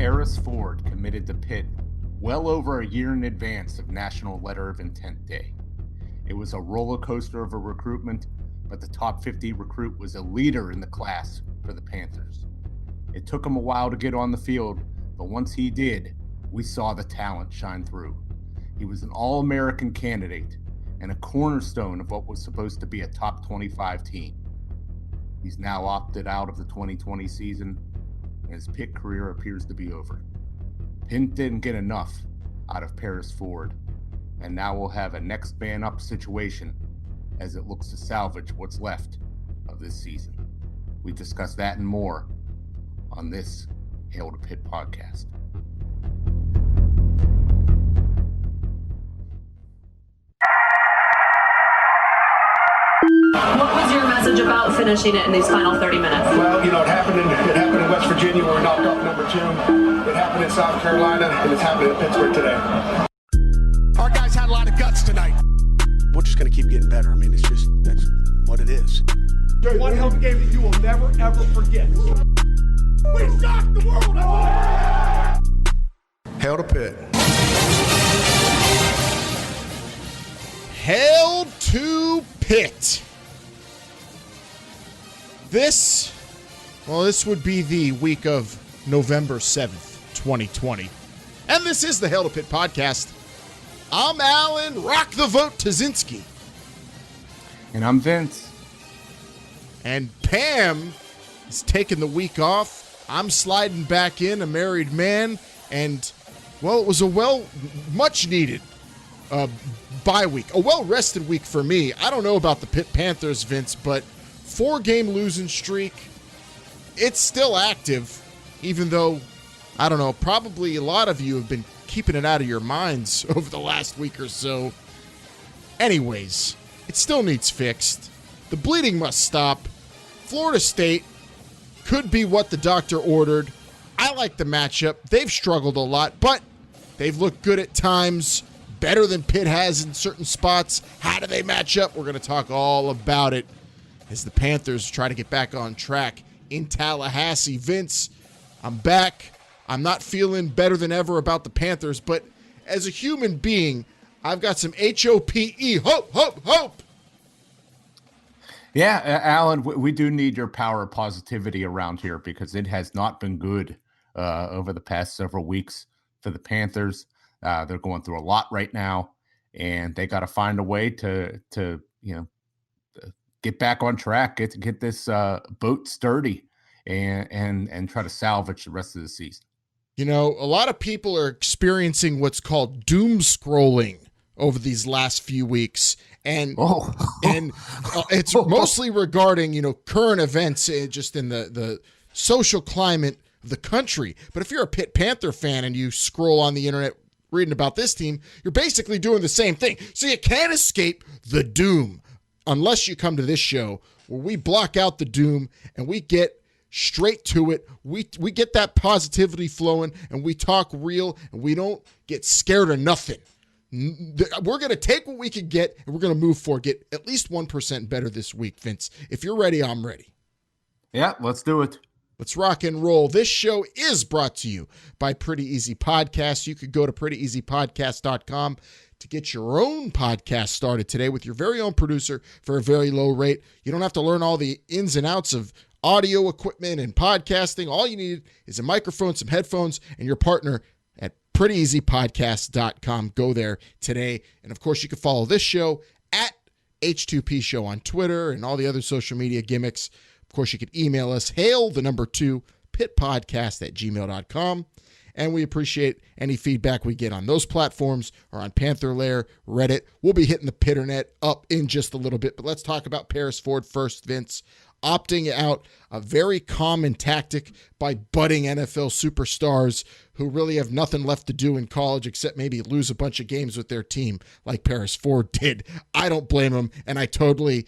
Paris Ford committed to Pitt well over a year in advance of National Letter of Intent Day. It was a roller coaster of a recruitment, but the top 50 recruit was a leader in the class for the Panthers. It took him a while to get on the field, but once he did, we saw the talent shine through. He was an All-American candidate and a cornerstone of what was supposed to be a top 25 team. He's now opted out of the 2020 season, and his Pitt career appears to be over. Pitt didn't get enough out of Paris Ford, and now we'll have a next man up situation as it looks to salvage what's left of this season. We discuss that and more on this Hail to Pitt podcast. What was your message about finishing it in these final 30 minutes? Well, it happened in West Virginia where we knocked off number 2. It happened in South Carolina, and it's happening in Pittsburgh today. Our guys had a lot of guts tonight. We're just going to keep getting better. I mean, that's what it is. One hell of a game that you will never, ever forget. We shocked the world! Hail to Pitt. Hail to Pitt. This would be the week of November 7th, 2020. And this is the Hail to Pitt podcast. I'm Alan Rock the Vote Tazinski. And I'm Vince. And Pam is taking the week off. I'm sliding back in, a married man. And, well, it was a much needed bye week. A well-rested week for me. I don't know about the Pitt Panthers, Vince, but 4-game losing streak, it's still active, even though, I don't know, probably a lot of you have been keeping it out of your minds over the last week or so. Anyways, it still needs fixed. The bleeding must stop. Florida State could be what the doctor ordered. I like the matchup. They've struggled a lot, but they've looked good at times, better than Pitt has in certain spots. How do they match up? We're going to talk all about it as the Panthers try to get back on track in Tallahassee. Vince, I'm back. I'm not feeling better than ever about the Panthers, but as a human being, I've got some HOPE, hope. Yeah, Alan, we do need your power of positivity around here because it has not been good over the past several weeks for the Panthers. They're going through a lot right now, and they got to find a way to get back on track, get this boat sturdy, and try to salvage the rest of the season. A lot of people are experiencing what's called doom scrolling over these last few weeks, and it's mostly regarding current events just in the social climate of the country. But if you're a Pitt Panther fan and you scroll on the internet reading about this team, you're basically doing the same thing. So you can't escape the doom unless you come to this show where we block out the doom and we get straight to it. We get that positivity flowing and we talk real and we don't get scared of nothing. We're going to take what we can get and we're going to move forward, get at least 1% better this week, Vince. If you're ready, I'm ready. Yeah, let's do it. Let's rock and roll. This show is brought to you by Pretty Easy Podcasts. You could go to prettyeasypodcast.com to get your own podcast started today with your very own producer for a very low rate. You don't have to learn all the ins and outs of audio equipment and podcasting. All you need is a microphone, some headphones, and your partner at prettyeasypodcast.com. Go there today. And, of course, you can follow this show at H2P Show on Twitter and all the other social media gimmicks. Of course, you can email us, hail2pittpodcast@gmail.com. And we appreciate any feedback we get on those platforms or on Panther Lair, Reddit. We'll be hitting the Pitternet up in just a little bit. But let's talk about Paris Ford first, Vince. Opting out, a very common tactic by budding NFL superstars who really have nothing left to do in college except maybe lose a bunch of games with their team like Paris Ford did. I don't blame him, and I kind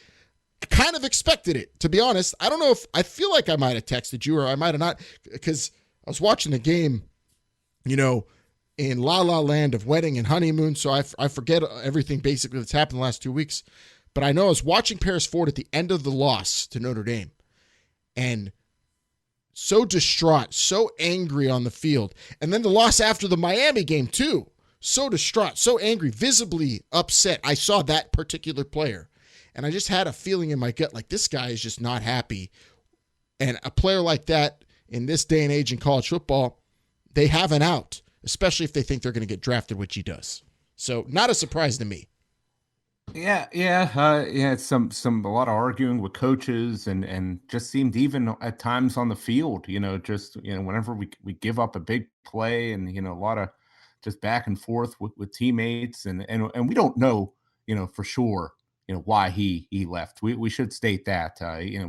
of expected it, to be honest. I don't know if I feel like I might have texted you or I might have not, because I was watching the game, in La La Land of wedding and honeymoon. So I forget everything basically that's happened the last 2 weeks. But I know I was watching Paris Ford at the end of the loss to Notre Dame. And so distraught, so angry on the field. And then the loss after the Miami game too. So distraught, so angry, visibly upset. I saw that particular player. And I just had a feeling in my gut like this guy is just not happy. And a player like that in this day and age in college football, they have an out, especially if they think they're going to get drafted, which he does. So not a surprise to me. Yeah. It's a lot of arguing with coaches, and just seemed even at times on the field. Whenever we give up a big play, and a lot of just back and forth with teammates, and we don't know for sure why he left. We should state that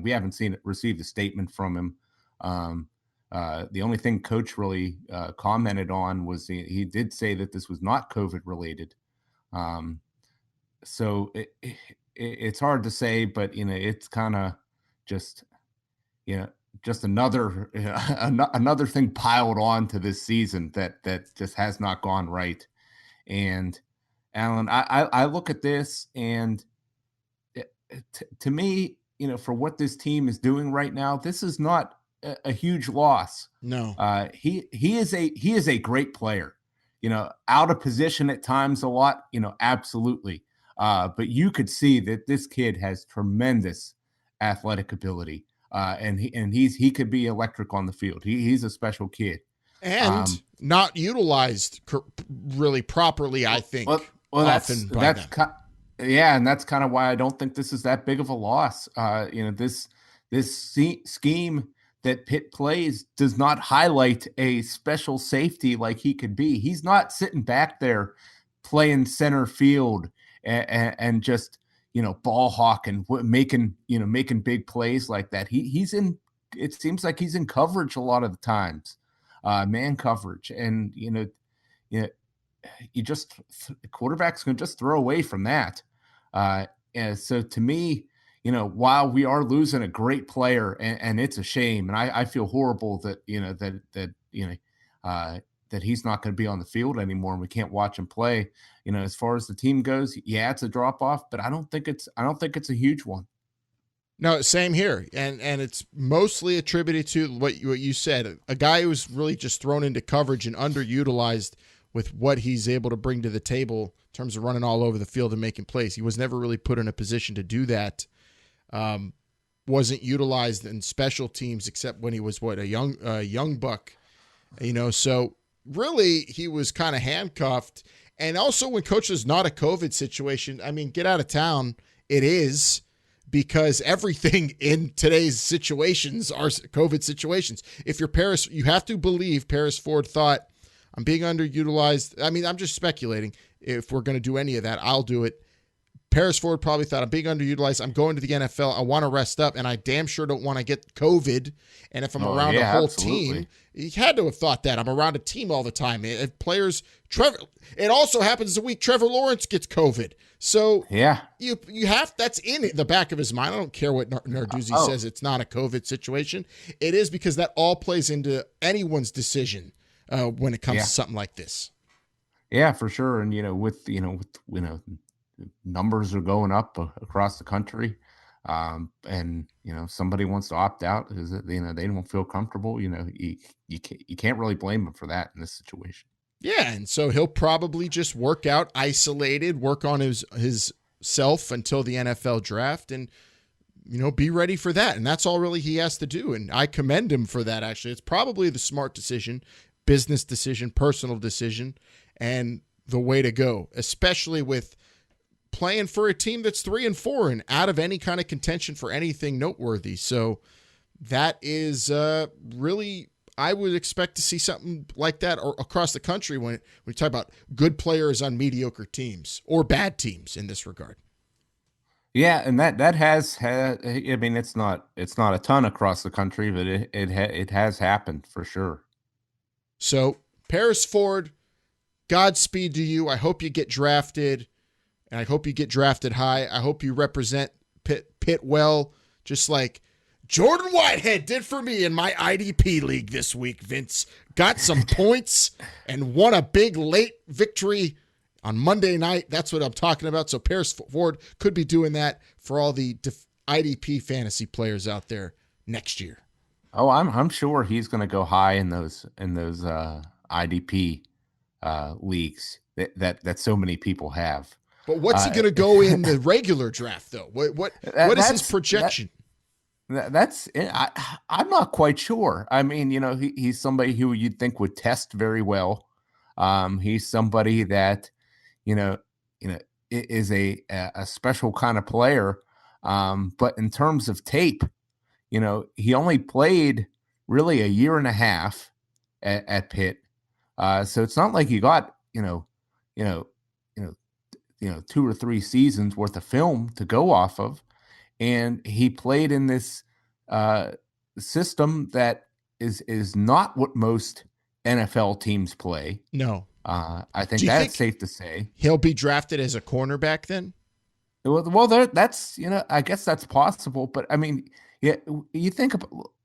we haven't received a statement from him. The only thing coach really commented on was he did say that this was not COVID related. So it's hard to say, but it's kind of just just another another thing piled on to this season that just has not gone right. And Alan, I look at this, and to me, for what this team is doing right now, this is not a huge loss. No, he is a great player. Out of position at times a lot. Absolutely. But you could see that this kid has tremendous athletic ability, and he could be electric on the field. He's a special kid, and not utilized really properly, I think. Well, and that's kind of why I don't think this is that big of a loss. This scheme that Pitt plays does not highlight a special safety like he could be. He's not sitting back there playing center field and just ball hawking, making big plays like that. He's in. It seems like he's in coverage a lot of the times, man coverage, and quarterbacks can just throw away from that. And so to me, while we are losing a great player, and it's a shame, and I feel horrible that that he's not going to be on the field anymore, and we can't watch him play. As far as the team goes, yeah, it's a drop off, but I don't think it's a huge one. No, same here, and it's mostly attributed to what you said. A guy who was really just thrown into coverage and underutilized with what he's able to bring to the table in terms of running all over the field and making plays. He was never really put in a position to do that. Wasn't utilized in special teams except when he was a young buck, So really, he was kind of handcuffed. And also, when coach is not a COVID situation, I mean, get out of town. It is, because everything in today's situations are COVID situations. If you're Paris, you have to believe Paris Ford thought, I'm being underutilized. I mean, I'm just speculating. If we're going to do any of that, I'll do it. Paris Ford probably thought, I'm being underutilized. I'm going to the NFL. I want to rest up, and I damn sure don't want to get COVID. And if I'm around a whole team, he had to have thought that. I'm around a team all the time. If players, it also happens the week Trevor Lawrence gets COVID. So yeah, you have, that's in the back of his mind. I don't care what Narduzzi says. It's not a COVID situation. It is, because that all plays into anyone's decision when it comes to something like this. Yeah, for sure. And with numbers are going up across the country, and somebody wants to opt out because they don't feel comfortable. You can't really blame them for that in this situation. Yeah, and so he'll probably just work out isolated, work on his self until the NFL draft, and be ready for that. And that's all really he has to do. And I commend him for that. Actually, it's probably the smart decision, business decision, personal decision, and the way to go, especially with playing for a team that's 3-4 and out of any kind of contention for anything noteworthy. So that is really, I would expect to see something like that across the country when we talk about good players on mediocre teams or bad teams in this regard. Yeah, and that has I mean, it's not a ton across the country, but it has happened for sure. So Paris Ford, Godspeed to you. I hope you get drafted. And I hope you get drafted high. I hope you represent Pitt well, just like Jordan Whitehead did for me in my IDP league this week, Vince. Got some points and won a big late victory on Monday night. That's what I'm talking about. So Paris Ford could be doing that for all the IDP fantasy players out there next year. Oh, I'm sure he's going to go high in those IDP leagues that so many people have. But what's he Uh, going to go in the regular draft though? What is his that's projection? that's I'm not quite sure. I mean, he's somebody who you'd think would test very well. He's somebody that you know is a special kind of player. But in terms of tape, he only played really a year and a half at Pitt. So it's not like you got, you know, you know, 2 or 3 seasons worth of film to go off of. And he played in this uh, system that is not what most NFL teams play. No. I think Do you that's think safe to say. he'll be drafted as a cornerback then? Well, that's I guess that's possible, but I mean, yeah, you think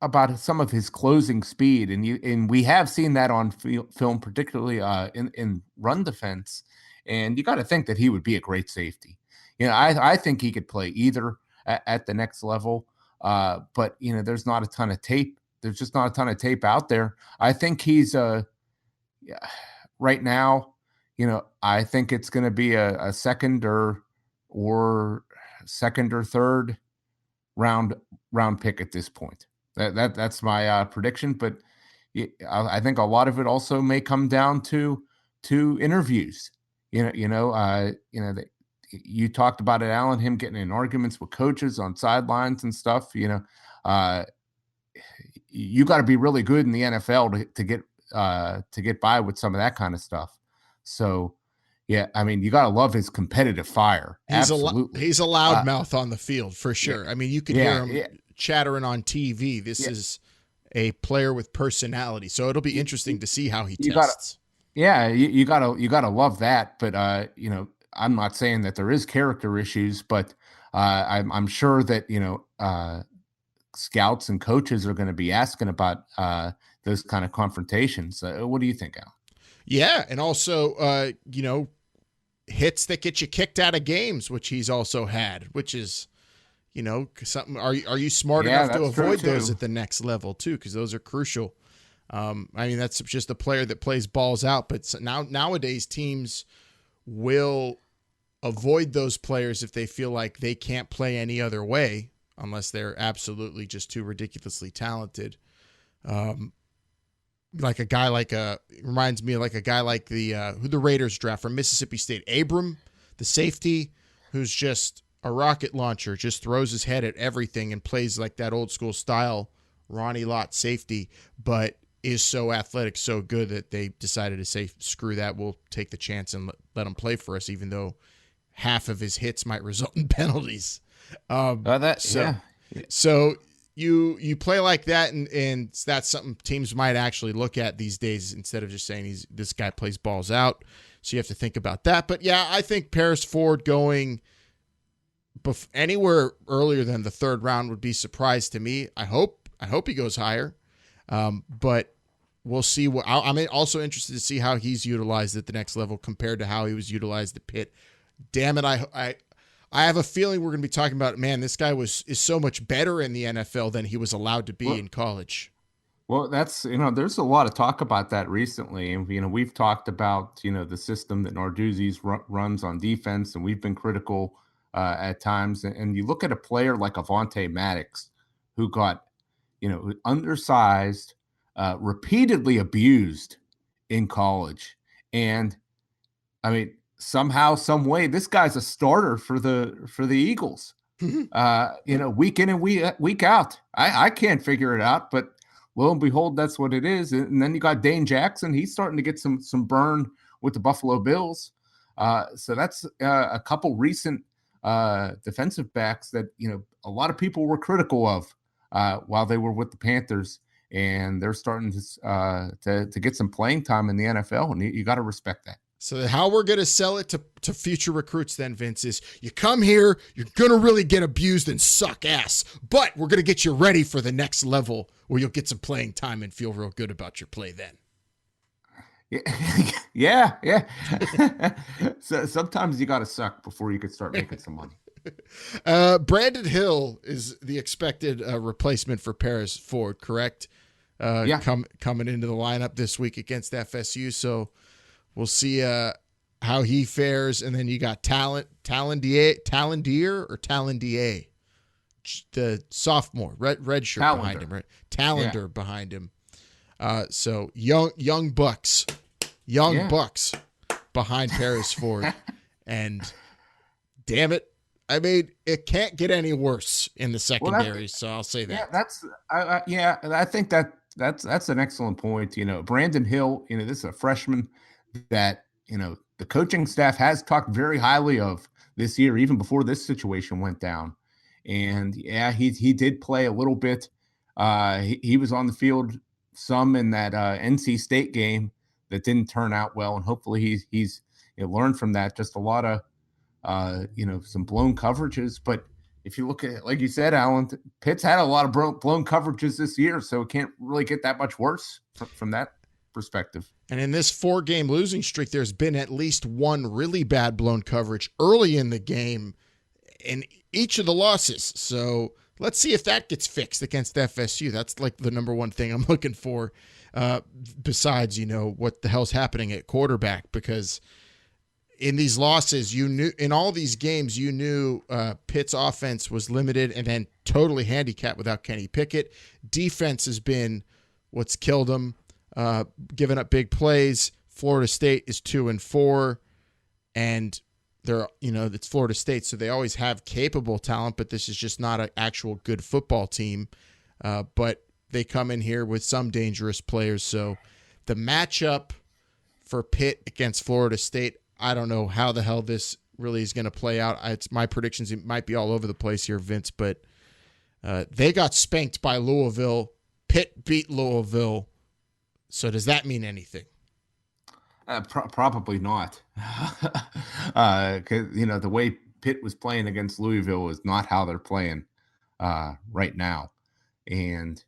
about some of his closing speed, and we have seen that on film, particularly in run defense, and you got to think that he would be a great safety. I think he could play either at the next level, but there's not a ton of tape. There's just not a ton of tape out there. I think he's yeah, right now. I think it's going to be a second or second or third round pick at this point. That's my prediction, but I think a lot of it also may come down to interviews. That you talked about it, Alan, him getting in arguments with coaches on sidelines and stuff. You got to be really good in the NFL to get by with some of that kind of stuff. So, yeah, I mean, you got to love his competitive fire. Absolutely. He's a loudmouth on the field for sure. Yeah, I mean, you could hear him chattering on TV. This is a player with personality. So it'll be interesting to see how he tests. You gotta love that. But I'm not saying that there is character issues, but I'm sure that scouts and coaches are going to be asking about those kind of confrontations. What do you think, Al? Yeah, and also hits that get you kicked out of games, which he's also had, which is something. Are you smart enough to avoid those at the next level too? Because those are crucial. I mean, that's just a player that plays balls out. But nowadays, teams will avoid those players if they feel like they can't play any other way, unless they're absolutely just too ridiculously talented. Like a guy reminds me of like a guy like who the Raiders draft from Mississippi State, Abram, the safety, who's just a rocket launcher, just throws his head at everything and plays like that old school style Ronnie Lott safety, but is so athletic, so good that they decided to say, screw that, we'll take the chance and let him play for us, even though half of his hits might result in penalties. So you play like that, and that's something teams might actually look at these days instead of just saying this guy plays balls out. So you have to think about that. But yeah, I think Paris Ford going anywhere earlier than the third round would be a surprise to me. I hope he goes higher, but we'll see. I'm also interested to see how he's utilized at the next level compared to how he was utilized at Pitt. Damn it, I have a feeling we're going to be talking about, man, this guy is so much better in the NFL than he was allowed to be in college. Well, that's, there's a lot of talk about that recently. And, we've talked about, the system that Narduzzi's runs on defense, and we've been critical at times. And you look at a player like Avonte Maddox, who got, undersized, repeatedly abused in college. And, I mean, somehow, some way, this guy's a starter for the Eagles. Week in and week out. I can't figure it out, but lo and behold, that's what it is. And then you got Dane Jackson. He's starting to get some burn with the Buffalo Bills. So that's a couple recent defensive backs that a lot of people were critical of while they were with the Panthers, and they're starting to get some playing time in the NFL, and you got to respect that. So how we're going to sell it to future recruits then, Vince, is you come here, you're going to really get abused and suck ass, but we're going to get you ready for the next level where you'll get some playing time and feel real good about your play then. Yeah. So sometimes you got to suck before you could start making some money. Brandon Hill is the expected replacement for Paris Ford, correct? Yeah. Coming into the lineup this week against FSU. So we'll see how he fares. And then you got Talendier, the sophomore, red shirt Tallender. behind him, right? Tallender behind him. So young bucks behind Paris Ford. And damn it, I mean, it can't get any worse in the secondary. So I'll say that. Yeah, I think that's an excellent point. Brandon Hill, this is a freshman that, the coaching staff has talked very highly of this year, even before this situation went down. And yeah, he did play a little bit. He was on the field some in that NC State game that didn't turn out well, and hopefully he's learned from that. Just a lot of some blown coverages, but if you look at it, like you said, Alan, Pitt's had a lot of blown coverages this year, so it can't really get that much worse from that perspective. And in this 4-game losing streak, there's been at least one really bad blown coverage early in the game in each of the losses. So let's see if that gets fixed against FSU. That's like the number one thing I'm looking for, besides, what the hell's happening at quarterback, because in these losses, in all these games, Pitt's offense was limited and then totally handicapped without Kenny Pickett. Defense has been what's killed them, giving up big plays. Florida State is 2-4, and it's Florida State, so they always have capable talent, but this is just not an actual good football team. But they come in here with some dangerous players. So the matchup for Pitt against Florida State, I don't know how the hell this really is going to play out. It's my predictions. It might be all over the place here, Vince, but they got spanked by Louisville. Pitt beat Louisville. So does that mean anything? Probably not. Because, the way Pitt was playing against Louisville is not how they're playing right now. And,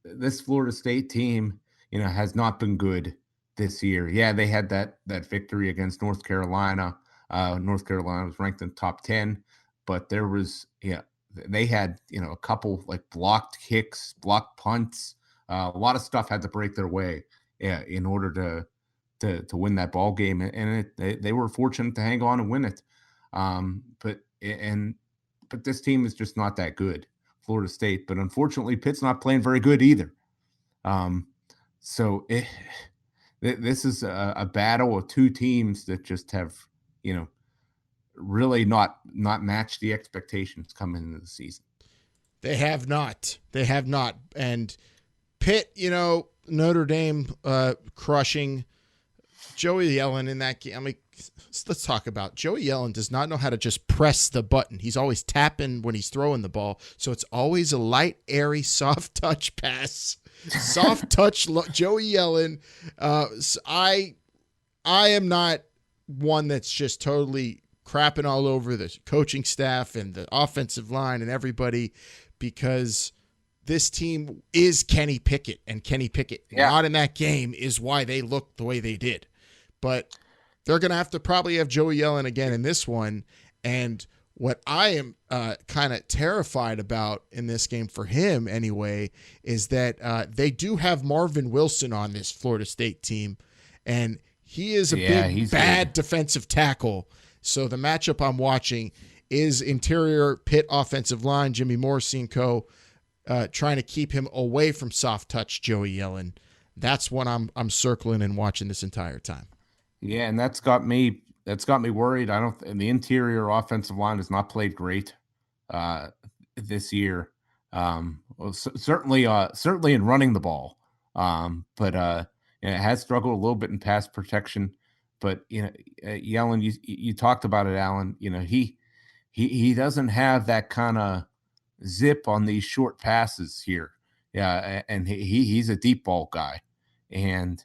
this Florida State team, has not been good this year. Yeah, they had that victory against North Carolina. North Carolina was ranked in the top 10, but there was, they had, a couple like blocked kicks, blocked punts, a lot of stuff had to break their way in order to win that ball game. And they were fortunate to hang on and win it. But this team is just not that good, Florida State. But unfortunately, Pitt's not playing very good either. So this is a battle of two teams that just have, really not matched the expectations coming into the season. They have not. And Pitt, Notre Dame crushing Joey Yellen in that game. I mean, let's talk about Joey Yellen does not know how to just press the button. He's always tapping when he's throwing the ball. So it's always a light, airy, soft touch pass. Soft touch, Joey Yellen. I am not one that's just totally crapping all over the coaching staff and the offensive line and everybody, because this team is Kenny Pickett, and Kenny Pickett not in that game is why they looked the way they did. But they're going to have to probably have Joey Yellen again in this one. And what I am kind of terrified about in this game for him anyway is that they do have Marvin Wilson on this Florida State team, and he is a bad defensive tackle. So the matchup I'm watching is interior Pitt offensive line, Jimmy Morrissey and co., trying to keep him away from soft touch Joey Yellen. That's what I'm circling and watching this entire time. Yeah, and that's got me worried. And the interior offensive line has not played great this year. Certainly in running the ball. But it has struggled a little bit in pass protection. But Yellen, you talked about it, Alan. He doesn't have that kind of zip on these short passes here. Yeah, and he's a deep ball guy, and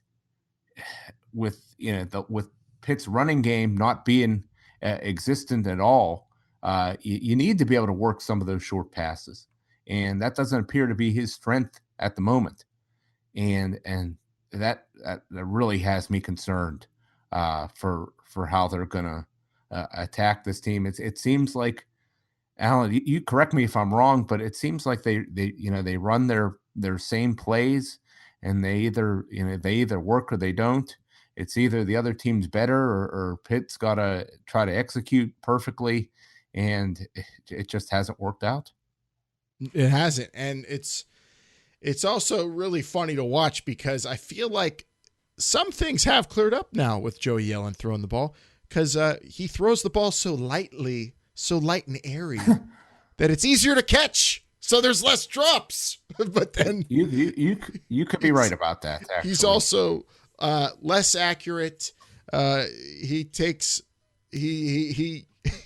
with with Pitt's running game not being existent at all, you need to be able to work some of those short passes, and that doesn't appear to be his strength at the moment, and that really has me concerned for how they're gonna attack this team. It seems like, Alan, you correct me if I'm wrong, but it seems like they run their same plays, and they either work or they don't. It's either the other team's better, or Pitt's got to try to execute perfectly, and it just hasn't worked out. It hasn't, and it's also really funny to watch because I feel like some things have cleared up now with Joey Yellen throwing the ball, because he throws the ball so lightly, so light and airy that it's easier to catch. So there's less drops. But then you could be right about that. Actually. He's also less accurate. He takes he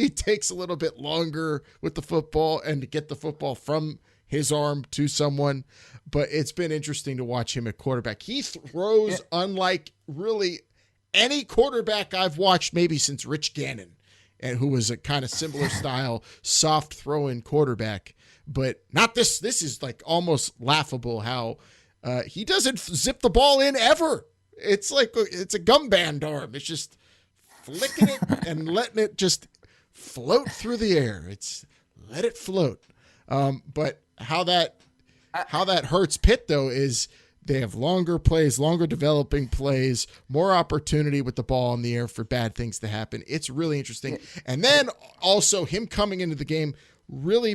takes a little bit longer with the football and to get the football from his arm to someone. But it's been interesting to watch him at quarterback. He throws unlike really any quarterback I've watched, maybe since Rich Gannon, and who was a kind of similar style, soft throw-in quarterback. But not this. This is like almost laughable how he doesn't zip the ball in ever. It's like it's a gum band arm. It's just flicking it and letting it just float through the air. It's let it float. But how that hurts Pitt, though, is they have longer plays, longer developing plays, more opportunity with the ball in the air for bad things to happen. It's really interesting. And then also him coming into the game really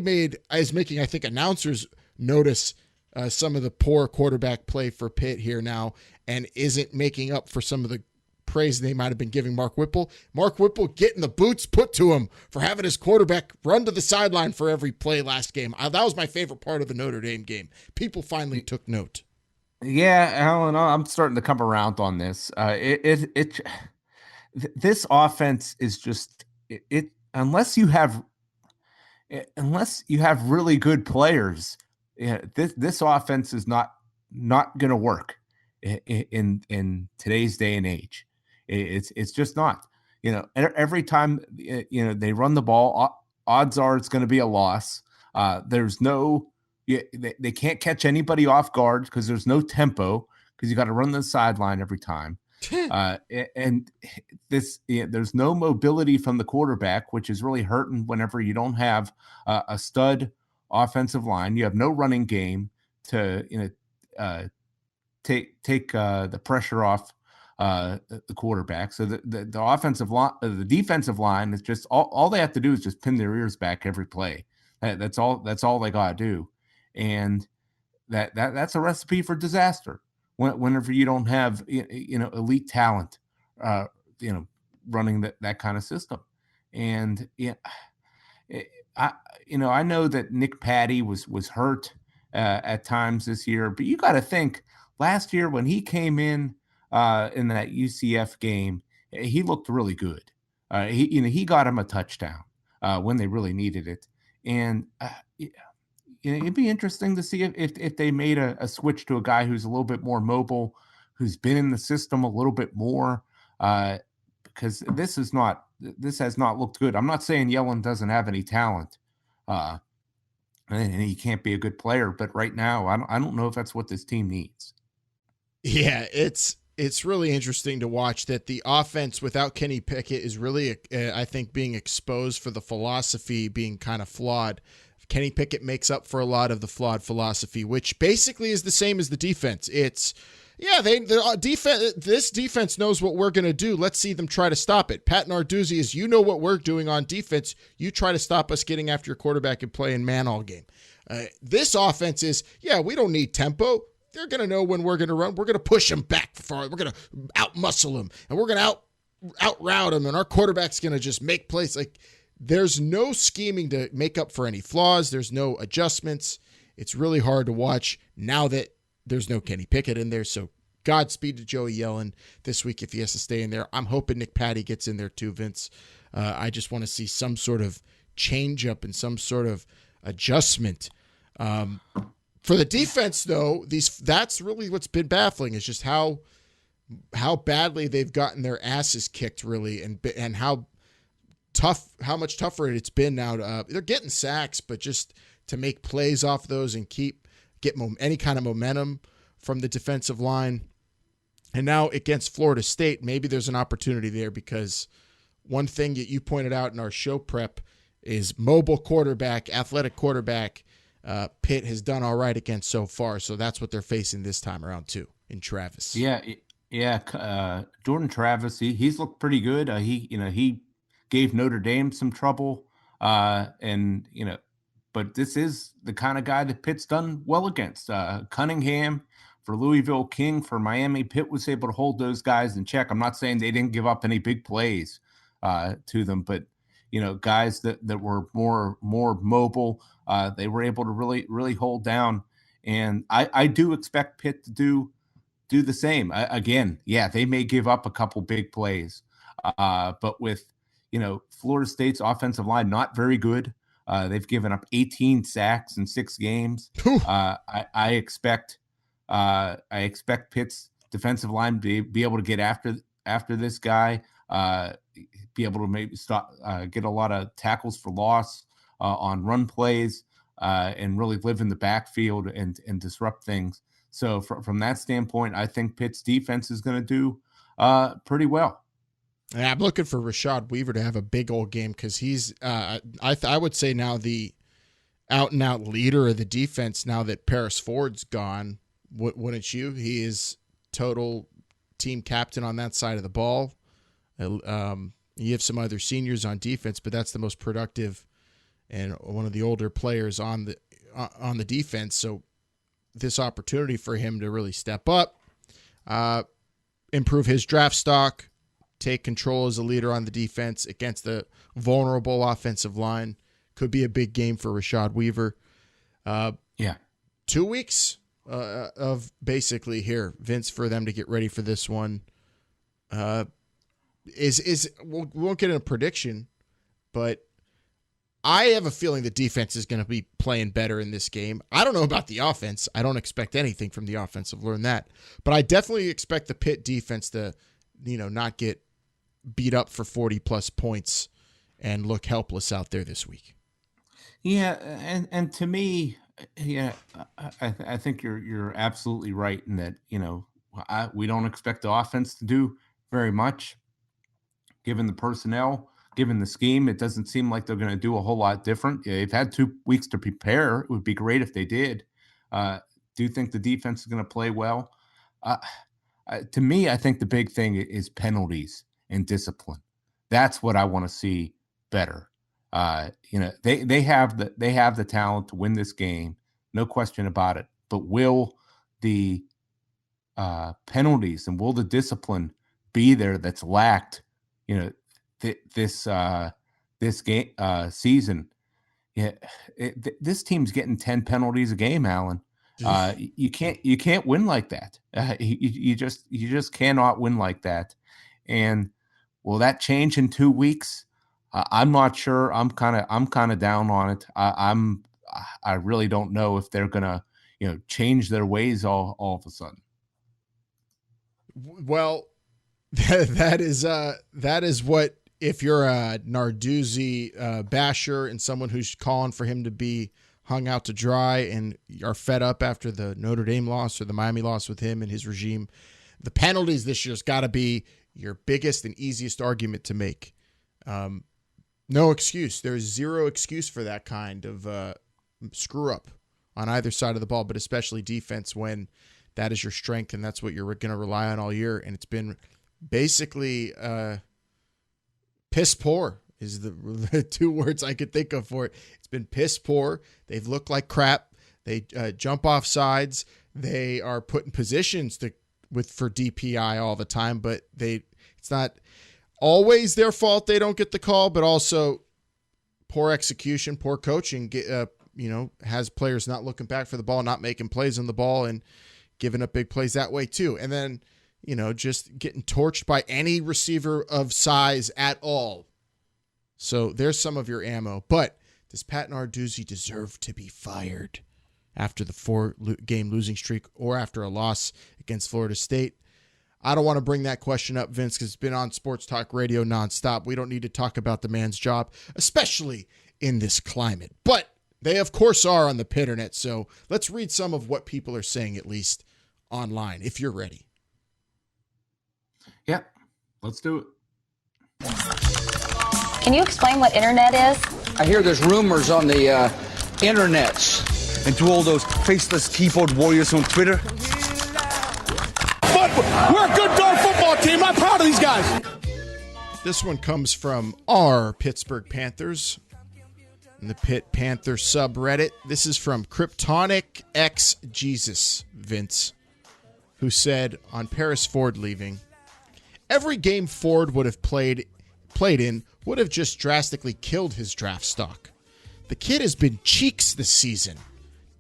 is making, I think, announcers notice some of the poor quarterback play for Pitt here now, and isn't making up for some of the praise they might have been giving Mark Whipple. Mark Whipple getting the boots put to him for having his quarterback run to the sideline for every play last game. That was my favorite part of the Notre Dame game. People finally took note. Yeah, Alan, I'm starting to come around on this. This offense is just unless you have really good players, this offense is not going to work in today's day and age. It's just not. Every time they run the ball, odds are it's going to be a loss. There's no. They can't catch anybody off guard because there's no tempo, because you got to run the sideline every time. And there's no mobility from the quarterback, which is really hurting whenever you don't have a stud offensive line. You have no running game to take the pressure off the quarterback. So the offensive line, the defensive line is just all they have to do is just pin their ears back every play. That's all they got to do. And that's a recipe for disaster whenever you don't have elite talent running that kind of system. And I know that Nick Patty was hurt at times this year, but you got to think last year when he came in that UCF game, he looked really good. He got him a touchdown when they really needed it. And it'd be interesting to see if they made a switch to a guy who's a little bit more mobile, who's been in the system a little bit more, because this has not looked good. I'm not saying Yellen doesn't have any talent, and he can't be a good player, but right now I don't know if that's what this team needs. Yeah, it's really interesting to watch that the offense without Kenny Pickett is really, I think, being exposed for the philosophy being kind of flawed. Kenny Pickett makes up for a lot of the flawed philosophy, which basically is the same as the defense. It's, this defense knows what we're going to do. Let's see them try to stop it. Pat Narduzzi is, what we're doing on defense. You try to stop us getting after your quarterback and playing man all game. This offense is, we don't need tempo. They're going to know when we're going to run. We're going to push them back far. We're going to out-muscle them, and we're going to out-route them, and our quarterback's going to just make plays. Like, there's no scheming to make up for any flaws. There's no adjustments. It's really hard to watch now that there's no Kenny Pickett in there. So Godspeed to Joey Yellen this week if he has to stay in there. I'm hoping Nick Patty gets in there too, Vince. I just want to see some sort of change up and some sort of adjustment. For the defense, though, that's really what's been baffling, is just how badly they've gotten their asses kicked, really, and how much tougher it's been now. They're getting sacks, but just to make plays off those and get any kind of momentum from the defensive line. And now against Florida State, maybe there's an opportunity there because one thing that you pointed out in our show prep is mobile quarterback, athletic quarterback. Pitt has done all right against so far, so that's what they're facing this time around too in Travis. Yeah. Jordan Travis, he's looked pretty good. He gave Notre Dame some trouble, and but this is the kind of guy that Pitt's done well against. Cunningham for Louisville, King for Miami. Pitt was able to hold those guys in check. I'm not saying they didn't give up any big plays to them, but guys that were more mobile, they were able to really hold down. And I do expect Pitt to do the same. Again, yeah, they may give up a couple big plays, but with Florida State's offensive line not very good. They've given up 18 sacks in 6 games. I expect Pitt's defensive line to be able to get after this guy, be able to maybe get a lot of tackles for loss on run plays, and really live in the backfield and disrupt things. So from that standpoint, I think Pitt's defense is going to do pretty well. And I'm looking for Rashad Weaver to have a big old game because he's, I would say now the out-and-out leader of the defense now that Paris Ford's gone. Wouldn't you? He is total team captain on that side of the ball. You have some other seniors on defense, but that's the most productive and one of the older players on the defense. So this opportunity for him to really step up, improve his draft stock, take control as a leader on the defense against the vulnerable offensive line could be a big game for Rashad Weaver. 2 weeks of basically here, Vince, for them to get ready for this one. We won't get a prediction, but I have a feeling the defense is going to be playing better in this game. I don't know about the offense. I don't expect anything from the offense. I've learned that. But I definitely expect the Pitt defense to, not get beat up for 40-plus points and look helpless out there this week. Yeah, and to me, I think you're absolutely right in that, we don't expect the offense to do very much. Given the personnel, given the scheme, it doesn't seem like they're going to do a whole lot different. They've had 2 weeks to prepare. It would be great if they did. Do you think the defense is going to play well? To me, I think the big thing is penalties and discipline. That's what I want to see better. They have the talent to win this game, no question about it. But will the penalties and will the discipline be there that's lacked? This game season, this team's getting 10 penalties a game, Alan. You can't win like that. You just cannot win like that. And will that change in 2 weeks? I'm not sure. I'm kind of down on it. I really don't know if they're gonna change their ways all of a sudden. Well, that is what. If you're a Narduzzi basher and someone who's calling for him to be hung out to dry and are fed up after the Notre Dame loss or the Miami loss with him and his regime, the penalties this year's got to be your biggest and easiest argument to make. No excuse. There's zero excuse for that kind of screw up on either side of the ball, but especially defense when that is your strength and that's what you're going to rely on all year. And it's been basically piss poor is the 2 words I could think of for it. It's been piss poor. They've looked like crap. They jump off sides. They are put in positions for DPI all the time, but it's not always their fault they don't get the call, but also poor execution, poor coaching, has players not looking back for the ball, not making plays on the ball and giving up big plays that way too. And then just getting torched by any receiver of size at all. So there's some of your ammo. But does Pat Narduzzi deserve to be fired after the 4-game losing streak or after a loss against Florida State? I don't want to bring that question up, Vince, because it's been on Sports Talk Radio nonstop. We don't need to talk about the man's job, especially in this climate. But they, of course, are on the Pitternet. So let's read some of what people are saying, at least online, if you're ready. Yeah, let's do it. Can you explain what internet is? I hear there's rumors on the internets. And to all those faceless keyboard warriors on Twitter. But we're a good darn football team. I'm proud of these guys. This one comes from our Pittsburgh Panthers in the Pitt Panther subreddit. This is from Kryptonic X Jesus Vince, who said on Paris Ford leaving, every game Ford would have played in would have just drastically killed his draft stock. The kid has been cheeks this season.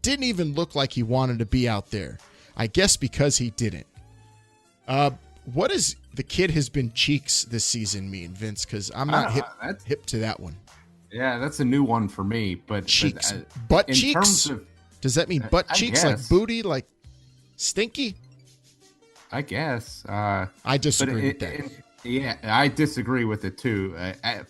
Didn't even look like he wanted to be out there. I guess because he didn't. What does the kid has been cheeks this season mean, Vince? Because I'm not hip to that one. Yeah, that's a new one for me. But cheeks, butt cheeks. Does that mean butt cheeks, like booty, like stinky? I guess. I disagree with that. Yeah, I disagree with it too.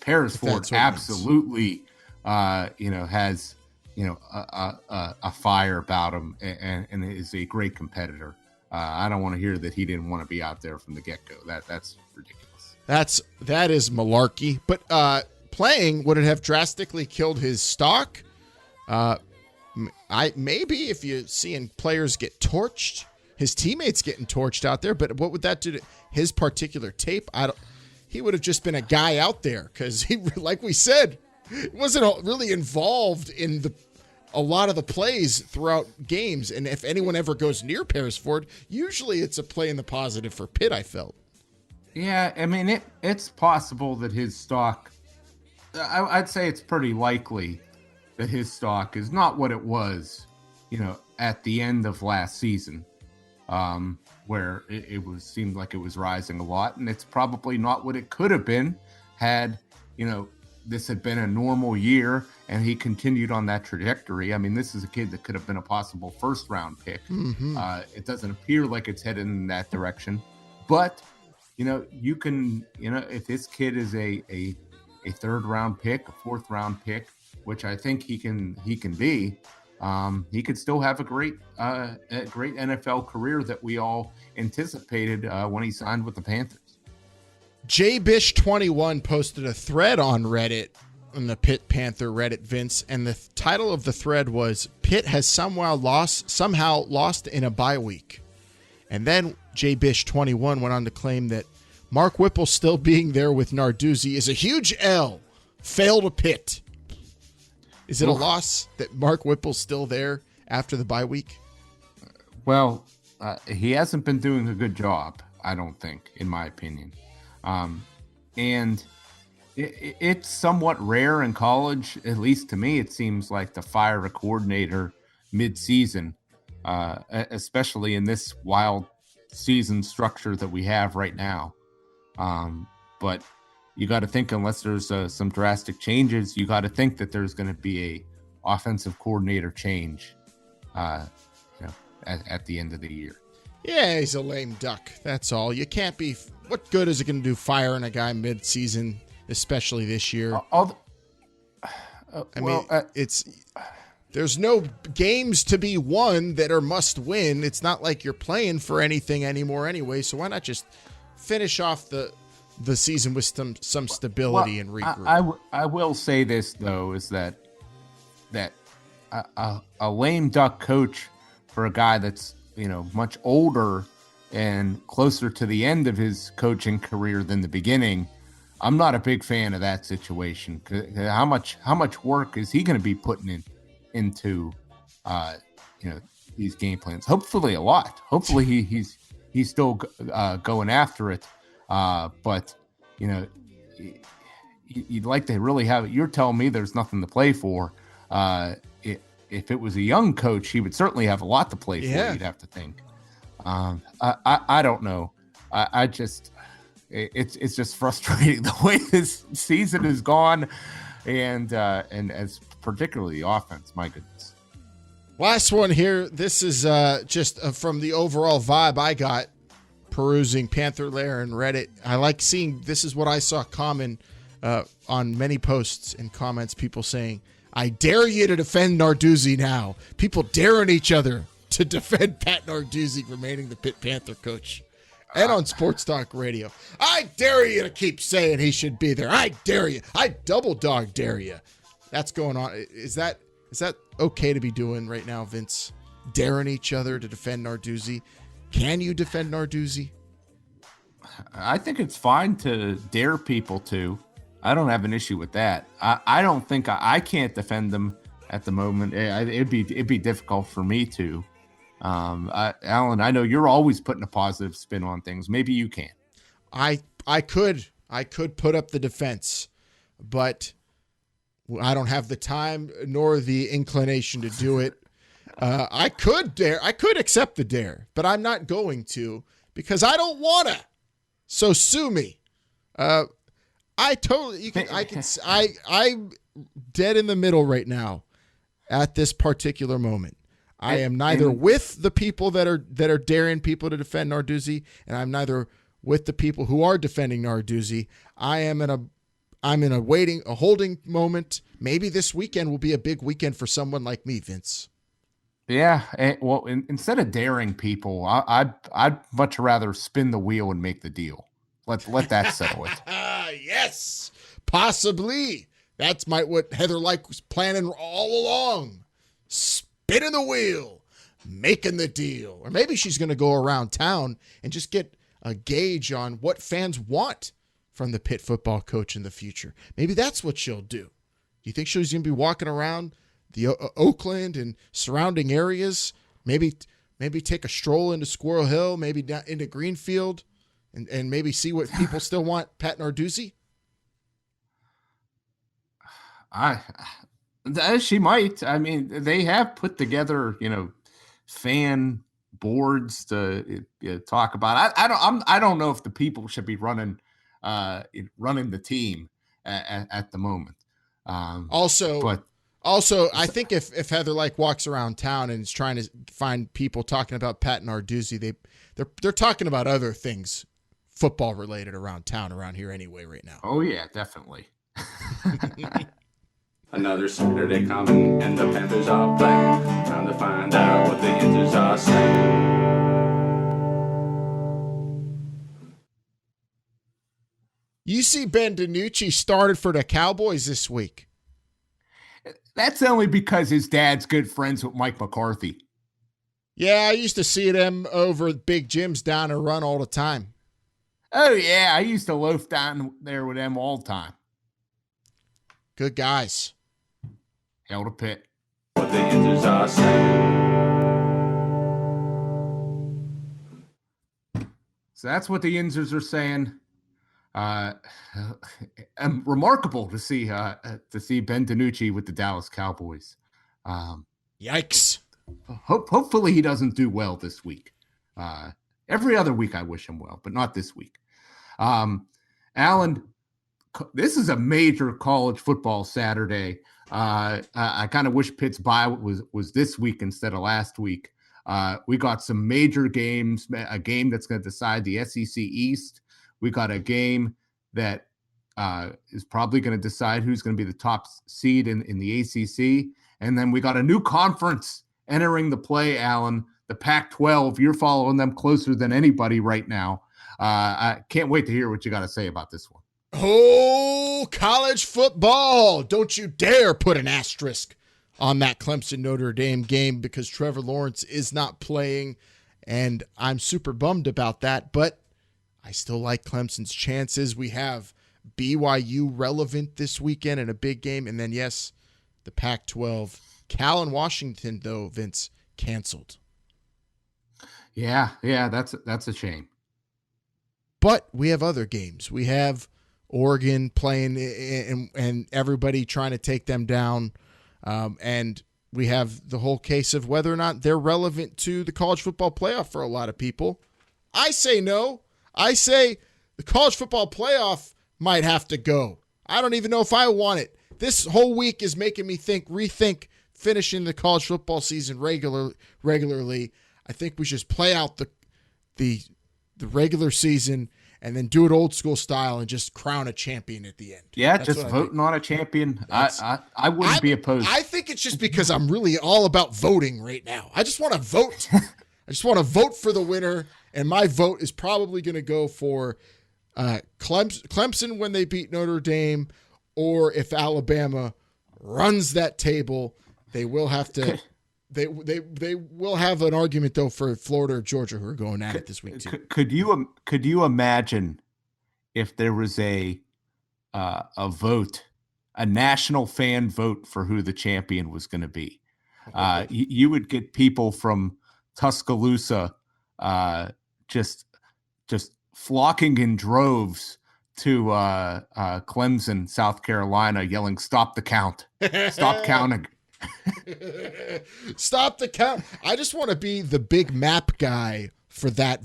Paris Ford absolutely, has a fire about him and is a great competitor. I don't want to hear that he didn't want to be out there from the get-go. That's ridiculous. That is malarkey. But playing, would it have drastically killed his stock? Maybe if you're seeing players get torched, his teammates getting torched out there. But what would that do to his particular tape? He would have just been a guy out there because he, like we said, wasn't really involved in a lot of the plays throughout games. And if anyone ever goes near Paris Ford, usually it's a play in the positive for Pitt, I felt. Yeah, I mean, it's possible that his stock, I'd say it's pretty likely that his stock is not what it was, at the end of last season, where it seemed like it was rising a lot. And it's probably not what it could have been had, this had been a normal year and he continued on that trajectory. I mean, this is a kid that could have been a possible first-round pick. Mm-hmm. It doesn't appear like it's headed in that direction. But, you can, if this kid is a third-round pick, a fourth-round pick, which I think he can be, he could still have a great NFL career that we all anticipated when he signed with the Panthers. JBish21 posted a thread on Reddit, on the Pitt Panther Reddit, Vince, and the title of the thread was Pitt has somehow lost in a bye week. And then JBish21 went on to claim that Mark Whipple still being there with Narduzzi is a huge L. Fail to Pitt. Is it a loss that Mark Whipple's still there after the bye week? Well, he hasn't been doing a good job, I don't think, in my opinion. And it's somewhat rare in college, at least to me, it seems like, to fire a coordinator mid-season, especially in this wild season structure that we have right now. But you got to think, unless there's some drastic changes, you got to think that there's going to be a offensive coordinator change, at the end of the year. Yeah, he's a lame duck. That's all. You can't be. What good is it going to do firing a guy mid-season, especially this year? There's no games to be won that are must win. It's not like you're playing for anything anymore anyway. So why not just finish off the season with some stability and regroup? I will say this though, is that a lame duck coach for a guy that's much older and closer to the end of his coaching career than the beginning, I'm not a big fan of that situation. How much work is he going to be putting into these game plans? Hopefully a lot. Hopefully he's still going after it. But you'd like to really have it. You're telling me there's nothing to play for. If it was a young coach, he would certainly have a lot to play for. You'd have to think. I don't know. It's just frustrating the way this season has gone, and as particularly the offense. My goodness. Last one here. This is just from the overall vibe I got perusing Panther Lair and Reddit. I like seeing, this is what I saw common on many posts and comments, people saying, I dare you to defend Narduzzi now. People daring each other to defend Pat Narduzzi remaining the Pitt Panther coach. and on Sports Talk Radio. I dare you to keep saying he should be there. I dare you. I double dog dare you. That's going on. Is that okay to be doing right now, Vince? Daring each other to defend Narduzzi? Can you defend Narduzzi? I think it's fine to dare people to. I don't have an issue with that. I don't think I can't defend them at the moment. It'd be difficult for me to. Alan, I know you're always putting a positive spin on things. Maybe you can. I could put up the defense, but I don't have the time nor the inclination to do it. I could accept the dare, but I'm not going to because I don't wanna. So sue me. I'm dead in the middle right now at this particular moment. I am neither with the people that are daring people to defend Narduzzi, and I'm neither with the people who are defending Narduzzi. I'm in a holding moment. Maybe this weekend will be a big weekend for someone like me, Vince. Yeah, well, instead of daring people, I'd much rather spin the wheel and make the deal. Let that settle it. Yes, possibly. That's what Heather Lyke was planning all along. Spinning the wheel, making the deal. Or maybe she's going to go around town and just get a gauge on what fans want from the Pitt football coach in the future. Maybe that's what she'll do. Do you think she's going to be walking around the Oakland and surrounding areas? Maybe take a stroll into Squirrel Hill, maybe down into Greenfield, and maybe see what people still want Pat Narduzzi? She might. I mean, they have put together, fan boards to talk about. I don't know if the people should be running the team at the moment. Also, I think if Heather Lyke walks around town and is trying to find people talking about Pat Narduzzi, they're talking about other things, football related around here anyway right now. Oh yeah, definitely. Another Saturday coming, and the Panthers are playing. Trying to find out what the answers are saying. You see Ben DiNucci started for the Cowboys this week. That's only because his dad's good friends with Mike McCarthy. Yeah, I used to see them over at Big Jim's down and run all the time. Oh, yeah, I used to loaf down there with them all the time. Good guys. Hell to Pitt. What the answers are saying. So that's what the Yinzers are saying. Remarkable to see Ben DiNucci with the Dallas Cowboys. Yikes! Hopefully he doesn't do well this week. Every other week I wish him well, but not this week. Alan, this is a major college football Saturday. I kind of wish Pitt's bye was this week instead of last week. We got some major games. A game that's going to decide the SEC East. We got a game that is probably going to decide who's going to be the top seed in the ACC. And then we got a new conference entering the play, Alan, the Pac-12. You're following them closer than anybody right now. I can't wait to hear what you got to say about this one. Oh, college football. Don't you dare put an asterisk on that Clemson-Notre Dame game because Trevor Lawrence is not playing, and I'm super bummed about that, but I still like Clemson's chances. We have BYU relevant this weekend in a big game, and then, yes, the Pac-12. Cal and Washington, though, Vince, canceled. Yeah, that's a shame. But we have other games. We have Oregon playing and everybody trying to take them down. And we have the whole case of whether or not they're relevant to the college football playoff for a lot of people. I say no. I say the college football playoff might have to go. I don't even know if I want it. This whole week is making me rethink finishing the college football season regularly. I think we should play out the regular season and then do it old school style and just crown a champion at the end. Yeah, that's just voting on a champion. I wouldn't be opposed. I think it's just because I'm really all about voting right now. I just want to vote. I just want to vote for the winner And my vote is probably going to go for Clemson when they beat Notre Dame, or if Alabama runs that table, they will have to. They will have an argument though for Florida or Georgia, who are going at it this week too. Could you imagine if there was a vote, a national fan vote for who the champion was going to be? You would get people from Tuscaloosa just flocking in droves to Clemson, South Carolina, yelling, "Stop the count! Stop counting!" Stop the count! I just want to be the big map guy for that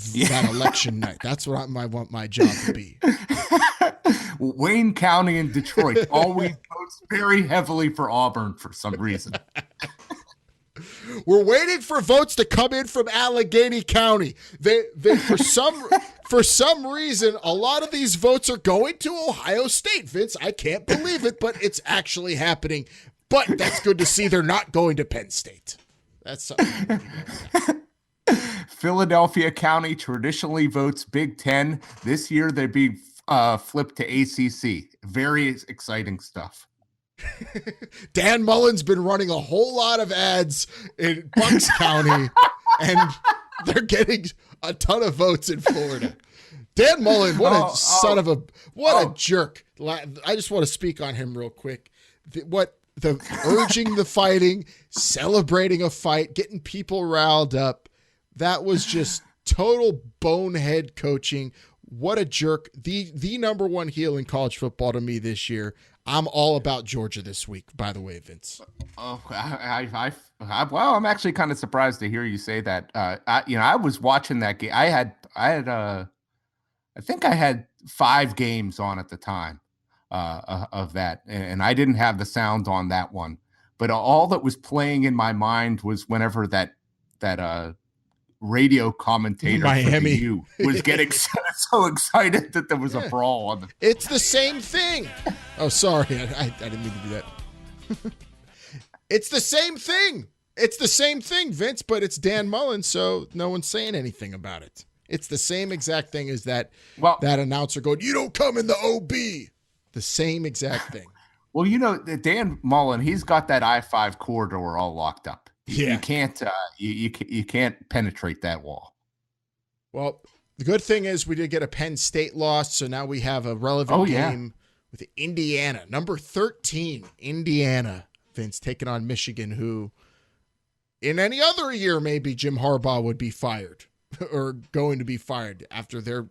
election night. That's what I want my job to be. Wayne County and Detroit always votes very heavily for Auburn for some reason. We're waiting for votes to come in from Allegheny County. They for some reason, a lot of these votes are going to Ohio State, Vince. I can't believe it, but it's actually happening. But that's good to see they're not going to Penn State. That's something. Philadelphia County traditionally votes Big Ten. This year, they'd be flipped to ACC. Very exciting stuff. Dan Mullen's been running a whole lot of ads in Bucks County, and they're getting a ton of votes in Florida. Dan Mullen, what a jerk. I just want to speak on him real quick. The urging the fighting, celebrating a fight, getting people riled up. That was just total bonehead coaching. What a jerk. The number one heel in college football to me this year. I'm all about Georgia this week, by the way, Vince. Oh, well, I'm actually kind of surprised to hear you say that. I was watching that game. I think I had 5 games on at the time of that, and I didn't have the sound on that one. But all that was playing in my mind was whenever that radio commentator Miami for you was getting so excited that there was a brawl on the. It's the same thing. Oh, sorry, I didn't mean to do that. It's the same thing. It's the same thing, Vince, but it's Dan Mullen, so no one's saying anything about it. It's the same exact thing as that announcer going, "You don't come in the OB." The same exact thing. Well, Dan Mullen, he's got that I-5 corridor all locked up. Yeah. You can't you can't penetrate that wall. Well, the good thing is we did get a Penn State loss, so now we have a relevant game with Indiana, number 13, Indiana. Vince taking on Michigan, who in any other year maybe Jim Harbaugh would be fired or going to be fired after their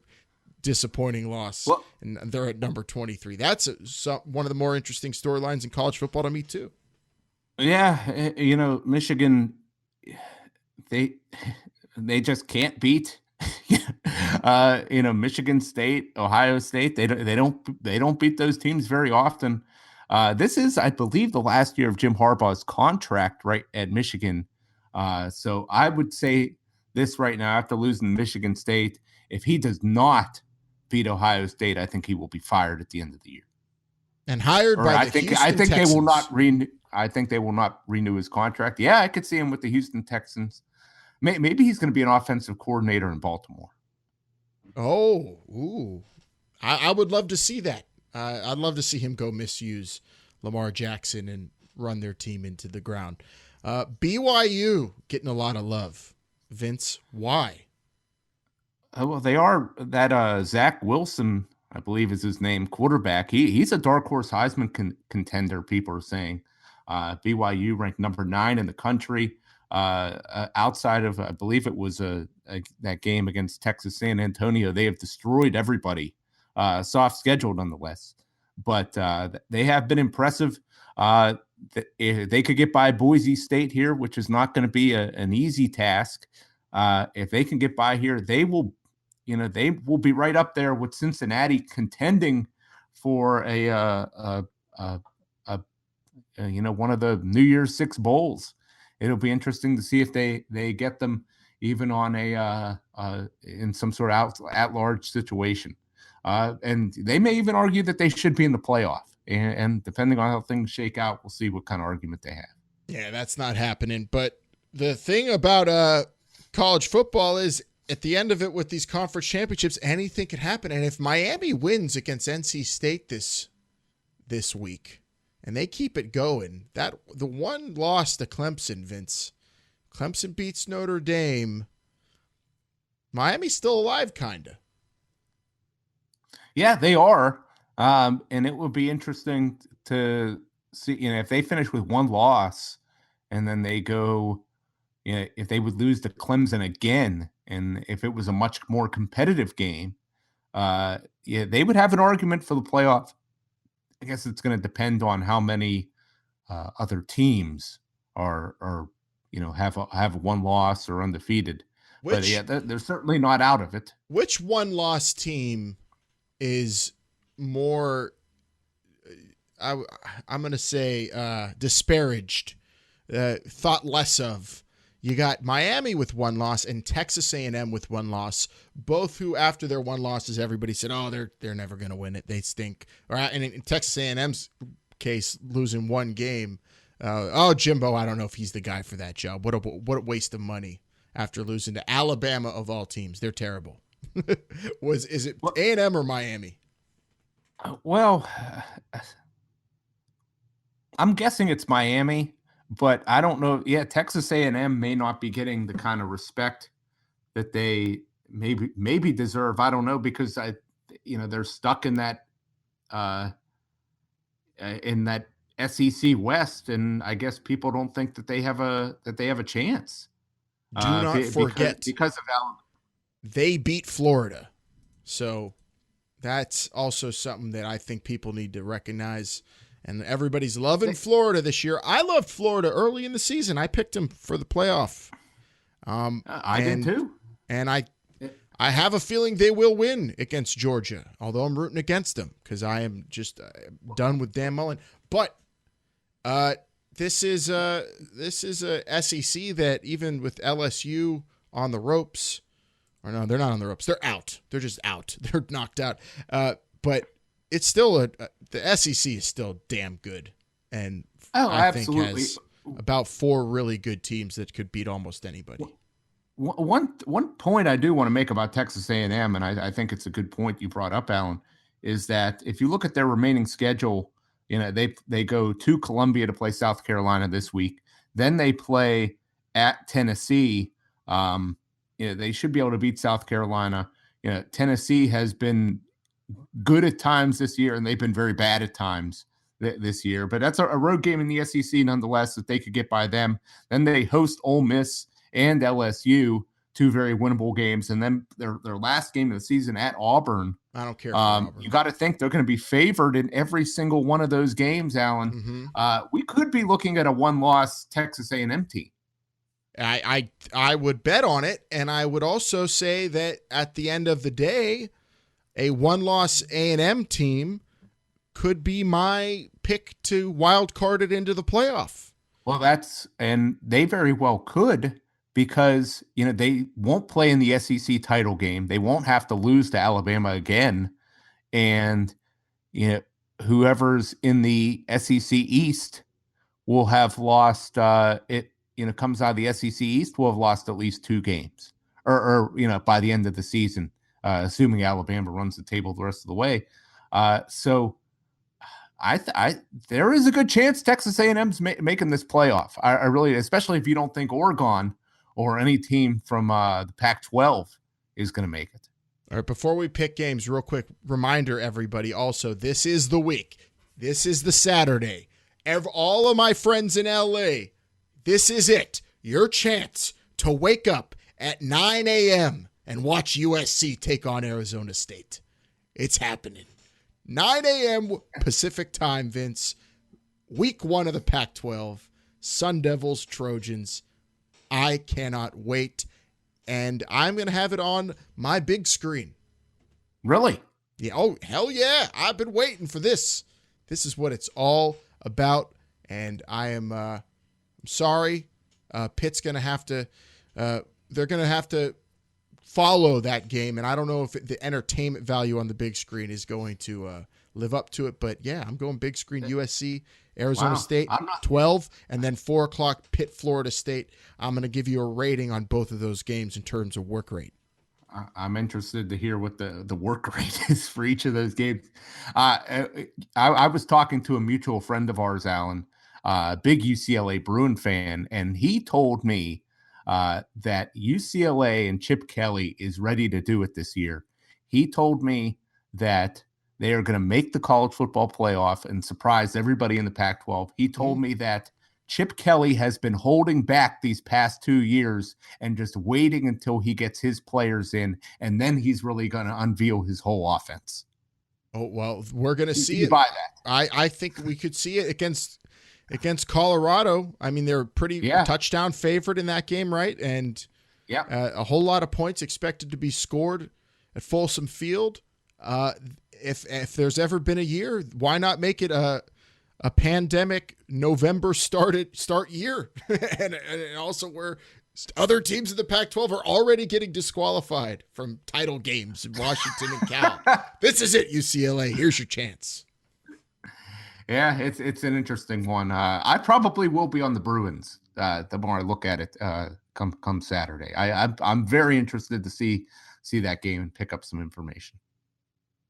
disappointing loss, and they're at number 23. That's one of the more interesting storylines in college football to me too. Yeah, Michigan, they just can't beat. Michigan State, Ohio State. They don't beat those teams very often. This is, I believe, the last year of Jim Harbaugh's contract right at Michigan. So I would say this right now, after losing Michigan State, if he does not beat Ohio State, I think he will be fired at the end of the year. And hired by the Houston Texans. I think they will not renew his contract. Yeah, I could see him with the Houston Texans. Maybe he's going to be an offensive coordinator in Baltimore. Oh, ooh. I would love to see that. I'd love to see him go misuse Lamar Jackson and run their team into the ground. BYU getting a lot of love. Vince, why? Well, they are that Zach Wilson, I believe is his name, quarterback. He's a dark horse Heisman contender, people are saying. BYU ranked number 9 in the country. Outside of, I believe it was that game against Texas San Antonio, they have destroyed everybody. Soft schedule nonetheless, but they have been impressive. If they could get by Boise State here, which is not going to be an easy task. If they can get by here, they will be right up there with Cincinnati, contending for one of the New Year's 6 bowls. It'll be interesting to see if they get them even on in some sort of at-large situation. And they may even argue that they should be in the playoff. And depending on how things shake out, we'll see what kind of argument they have. Yeah, that's not happening. But the thing about college football is at the end of it with these conference championships, anything could happen. And if Miami wins against NC State this week and they keep it going, that the one loss to Clemson, Vince, Clemson beats Notre Dame. Miami's still alive, kind of. Yeah, they are. And it would be interesting to see, if they finish with one loss and then they go, if they would lose to Clemson again, and if it was a much more competitive game, they would have an argument for the playoff. I guess it's going to depend on how many other teams are have one loss or undefeated. But they're certainly not out of it. Which one-loss team is more, I'm going to say, disparaged, thought less of? You got Miami with one loss and Texas A&M with one loss, both who after their one losses, everybody said, oh, they're never going to win it. They stink. And in Texas A&M's case, losing one game, Jimbo, I don't know if he's the guy for that job. What a waste of money after losing to Alabama of all teams. They're terrible. Is it A&M or Miami? Well, I'm guessing it's Miami. But I don't know. Yeah, Texas A&M may not be getting the kind of respect that they maybe deserve. I don't know, because they're stuck in that SEC West, and I guess people don't think that they have a chance. Do not forget, because of Alabama, they beat Florida, so that's also something that I think people need to recognize. And everybody's loving Florida this year. I loved Florida early in the season. I picked them for the playoff. I did too. And I have a feeling they will win against Georgia, although I'm rooting against them because I am just done with Dan Mullen. But this is a SEC that even with LSU on the ropes, or no, they're not on the ropes. They're out. They're just out. They're knocked out. But it's still the SEC is still damn good, and I think has about 4 really good teams that could beat almost anybody. One point I do want to make about Texas A&M, and I think it's a good point you brought up, Alan, is that if you look at their remaining schedule, they go to Columbia to play South Carolina this week, then they play at Tennessee. They should be able to beat South Carolina. Tennessee has been good at times this year, and they've been very bad at times this year. But that's a road game in the SEC nonetheless that they could get by them. Then they host Ole Miss and LSU, 2 very winnable games, and then their last game of the season at Auburn. I don't care. Auburn. You got to think they're going to be favored in every single one of those games, Alan. Mm-hmm. We could be looking at a one-loss Texas A&M team. I would bet on it, and I would also say that at the end of the day, a one-loss A&M team could be my pick to wild card it into the playoff. Well, and they very well could, because they won't play in the SEC title game. They won't have to lose to Alabama again, and whoever's in the SEC East will have lost. It comes out of the SEC East will have lost at least 2 games, or by the end of the season. Assuming Alabama runs the table the rest of the way. So there is a good chance Texas A&M's making this playoff. I really, especially if you don't think Oregon or any team from the Pac-12 is going to make it. All right, before we pick games, real quick reminder, everybody, also, this is the week. This is the Saturday. All of my friends in LA, this is it. Your chance to wake up at 9 a.m. and watch USC take on Arizona State. It's happening. 9 a.m. Pacific time, Vince. Week 1 of the Pac-12. Sun Devils, Trojans. I cannot wait. And I'm going to have it on my big screen. Really? Yeah. Oh, hell yeah. I've been waiting for this. This is what it's all about. And I am I'm sorry. Pitt's going to have to they're going to have to follow that game, and I don't know if the entertainment value on the big screen is going to live up to it, but yeah, I'm going big screen USC, Arizona State, 12, and then 4 o'clock Pitt, Florida State. I'm going to give you a rating on both of those games in terms of work rate. I'm interested to hear what the work rate is for each of those games. I was talking to a mutual friend of ours, Alan, big UCLA Bruin fan, and he told me that UCLA and Chip Kelly is ready to do it this year. He told me that they are going to make the college football playoff and surprise everybody in the Pac-12. He told me that Chip Kelly has been holding back these past 2 years and just waiting until he gets his players in, and then he's really going to unveil his whole offense. Oh, well, we're going to see it. Buy that? I think we could see it against Colorado. I mean, they're pretty touchdown favorite in that game, right? And a whole lot of points expected to be scored at Folsom Field. If there's ever been a year, why not make it a pandemic November start year, and also where other teams in the Pac-12 are already getting disqualified from title games in Washington and Cal. This is it, UCLA. Here's your chance. Yeah, it's an interesting one. I probably will be on the Bruins the more I look at it come Saturday. I'm very interested to see that game and pick up some information.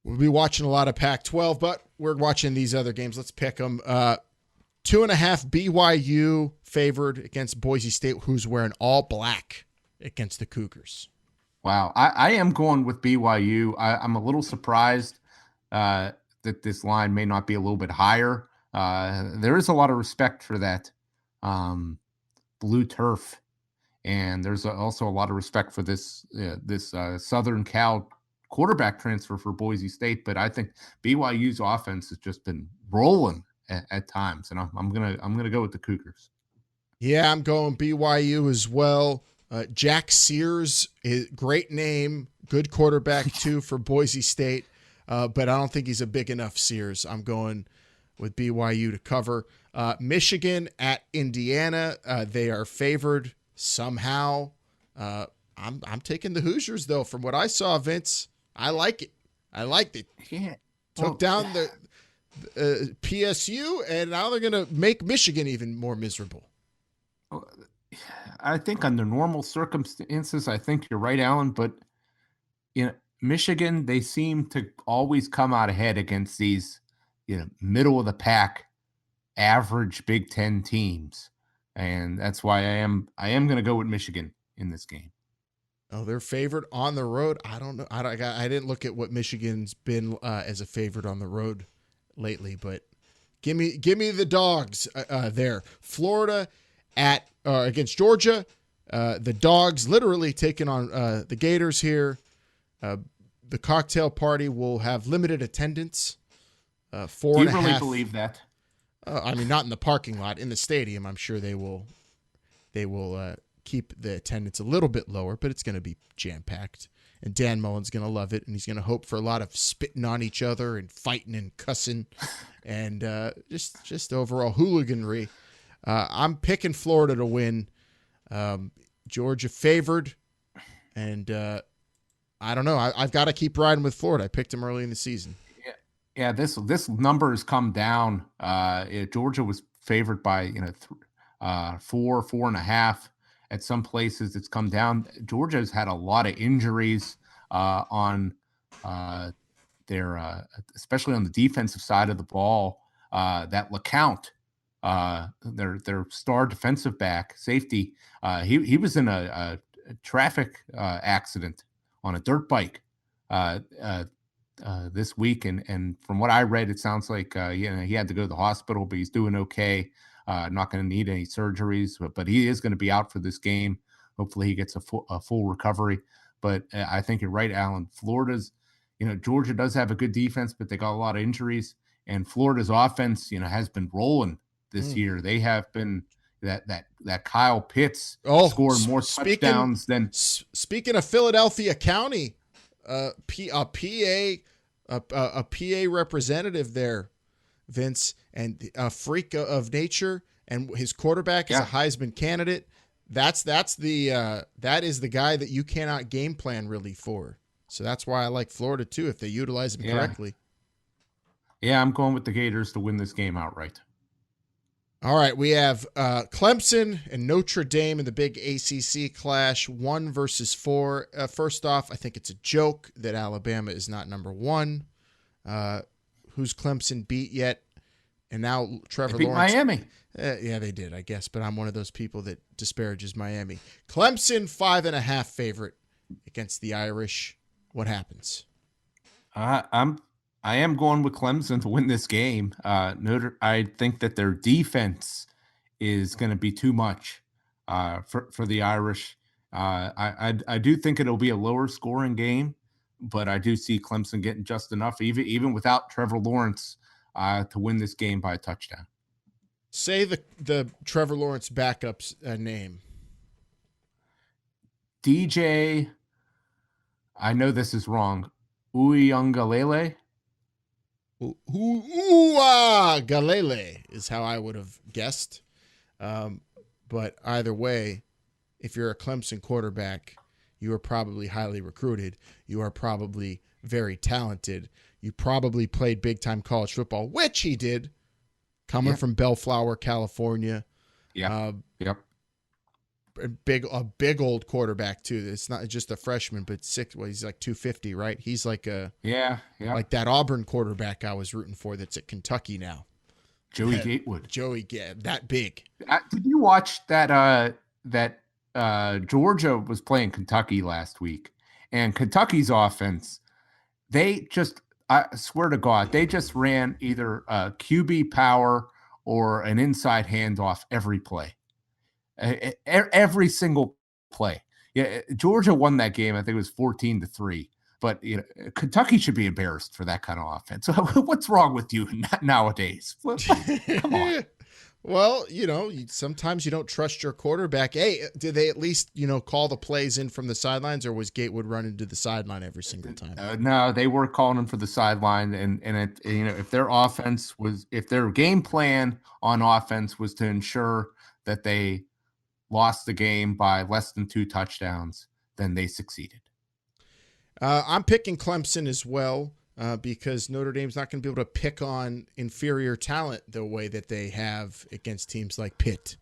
We'll be watching a lot of Pac-12, but we're watching these other games. Let's pick them. 2.5 BYU favored against Boise State, who's wearing all black against the Cougars. Wow. I am going with BYU. I'm a little surprised that this line may not be a little bit higher. There is a lot of respect for that blue turf, and there's also a lot of respect for this Southern Cal quarterback transfer for Boise State. But I think BYU's offense has just been rolling at times, and I'm gonna go with the Cougars. Yeah, I'm going BYU as well. Jack Sears, great name, good quarterback too for Boise State, but I don't think he's a big enough Sears. I'm going with BYU to cover. Michigan at Indiana, they are favored somehow. I'm taking the Hoosiers though. From what I saw, Vince, I like it. I liked it. Yeah. Took down the PSU, and now they're going to make Michigan even more miserable. I think under normal circumstances, I think you're right, Alan. But in Michigan, they seem to always come out ahead against these, middle of the pack, average Big Ten teams, and that's why I am going to go with Michigan in this game. Oh, they're favored on the road. I don't know. I didn't look at what Michigan's been as a favorite on the road lately, but give me the dogs there. Florida against Georgia. The dogs literally taking on the Gators here. The cocktail party will have limited attendance. 4.5. Do you really believe that? I mean, not in the parking lot. In the stadium, I'm sure they will keep the attendance a little bit lower, but it's going to be jam-packed. And Dan Mullen's going to love it, and he's going to hope for a lot of spitting on each other and fighting and cussing and just overall hooliganry. I'm picking Florida to win. Georgia favored, and I don't know. I've got to keep riding with Florida. I picked them early in the season. Yeah. This number has come down. Georgia was favored by 4.5. At some places, it's come down. Georgia's had a lot of injuries on their, especially on the defensive side of the ball. That LeCount, their star defensive back, safety, he was in a traffic accident on a dirt bike this week, and from what I read, it sounds like he had to go to the hospital, but he's doing okay. Not going to need any surgeries, but he is going to be out for this game. Hopefully he gets a full recovery. But I think you're right, Alan. Florida's, Georgia does have a good defense, but they got a lot of injuries. And Florida's offense, has been rolling this year. They have been that Kyle Pitts scored more touchdowns than. Speaking of Philadelphia County, a PA representative there, Vince, and a freak of nature, and his quarterback is a Heisman candidate. That is the guy that you cannot game plan really for. So that's why I like Florida too, if they utilize him correctly. Yeah, I'm going with the Gators to win this game outright. All right, we have Clemson and Notre Dame in the big ACC clash, 1 versus 4. First off, I think it's a joke that Alabama is not number 1. Who's Clemson beat yet? And now Trevor They beat Lawrence. Miami. Yeah, they did, I guess, but I'm one of those people that disparages Miami. Clemson 5.5 favorite against the Irish. What happens? I am going with Clemson to win this game. I think that their defense is going to be too much for the Irish. I do think it'll be a lower scoring game, but I do see Clemson getting just enough, even without Trevor Lawrence, to win this game by a touchdown. Say the Trevor Lawrence backup's name. DJ, I know this is wrong. Uiagalelei. Galele is how I would have guessed. But either way, if you're a Clemson quarterback, you are probably highly recruited. You are probably very talented. You probably played big-time college football, which he did, coming from Bellflower, California. Yeah. Yep. A big old quarterback too. It's not just a freshman, but he's like 250, right? He's like like that Auburn quarterback I was rooting for that's at Kentucky now. Joey Gatewood. That big. Did you watch that Georgia was playing Kentucky last week, and Kentucky's offense, I swear to God, they just ran either a QB power or an inside handoff every play. Every single play. Yeah, Georgia won that game. I think it was 14-3. But Kentucky should be embarrassed for that kind of offense. So what's wrong with you nowadays? Come on. Well, sometimes you don't trust your quarterback. Hey, did they at least call the plays in from the sidelines, or was Gatewood running to the sideline every single time? No, they were calling him for the sideline, and if their game plan on offense was to ensure that they lost the game by less than 2 touchdowns, then they succeeded. I'm picking Clemson as well because Notre Dame's not going to be able to pick on inferior talent the way that they have against teams like Pitt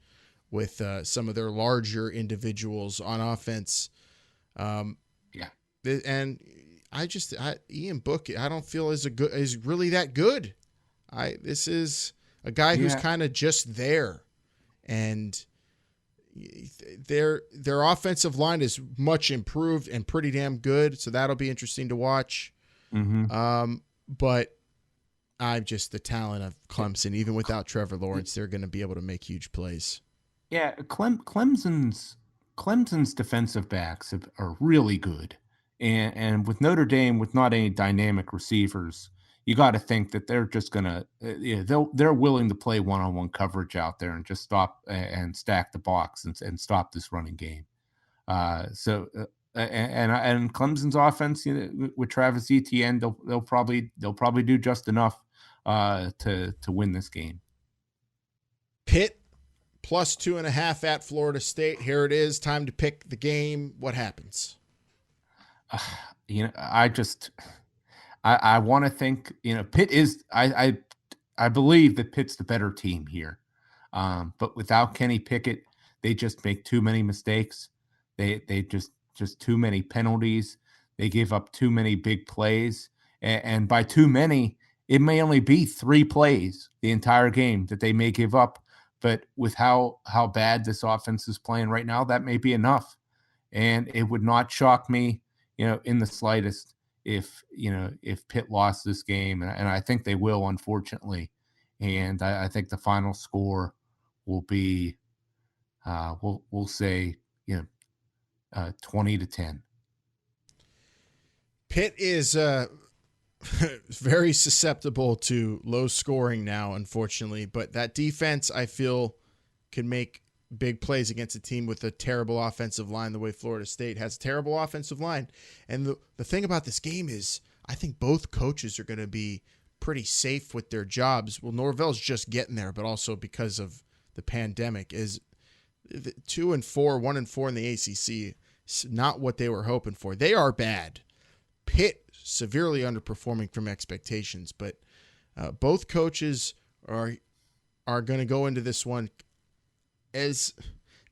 with some of their larger individuals on offense. And Ian Book, I don't feel is really that good. This is a guy who's kind of just there, and their offensive line is much improved and pretty damn good, so that'll be interesting to watch. Mm-hmm. But the talent of Clemson, even without Trevor Lawrence, they're going to be able to make huge plays. Yeah, Clemson's defensive backs are really good, and with Notre Dame with not any dynamic receivers, you got to think that they're just gonna they're willing to play one-on-one coverage out there and just stop and stack the box and stop this running game. And Clemson's offense, with Travis Etienne, they'll probably do just enough to win this game. Pitt plus 2.5 at Florida State. Here it is. Time to pick the game. What happens? I want to think, Pitt is, I believe that Pitt's the better team here. But without Kenny Pickett, they just make too many mistakes. They just too many penalties. They give up too many big plays. And by too many, it may only be 3 plays the entire game that they may give up. But with how bad this offense is playing right now, that may be enough. And it would not shock me, in the slightest, if Pitt lost this game, and I think they will, unfortunately. And I think the final score will be, we'll say, 20-10. Pitt is very susceptible to low scoring now, unfortunately. But that defense, I feel, can make big plays against a team with a terrible offensive line, the way Florida State has a terrible offensive line. And the thing about this game is I think both coaches are going to be pretty safe with their jobs. Well, Norvell's just getting there, but also because of the pandemic, is 2-4, 1-4 in the ACC, not what they were hoping for. They are bad. Pitt severely underperforming from expectations, but both coaches are are going to go into this one as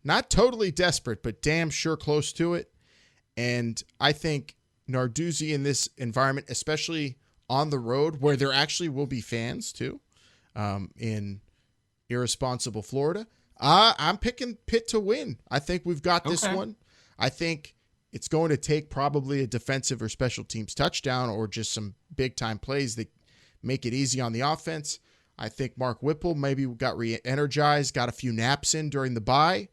not totally desperate, but damn sure close to it. And I think Narduzzi in this environment, especially on the road where there actually will be fans too, in irresponsible Florida, I'm picking Pitt to win. I think we've got this one. I think it's going to take probably a defensive or special teams touchdown or just some big time plays that make it easy on the offense. I think Mark Whipple maybe got re-energized, got a few naps in during the bye,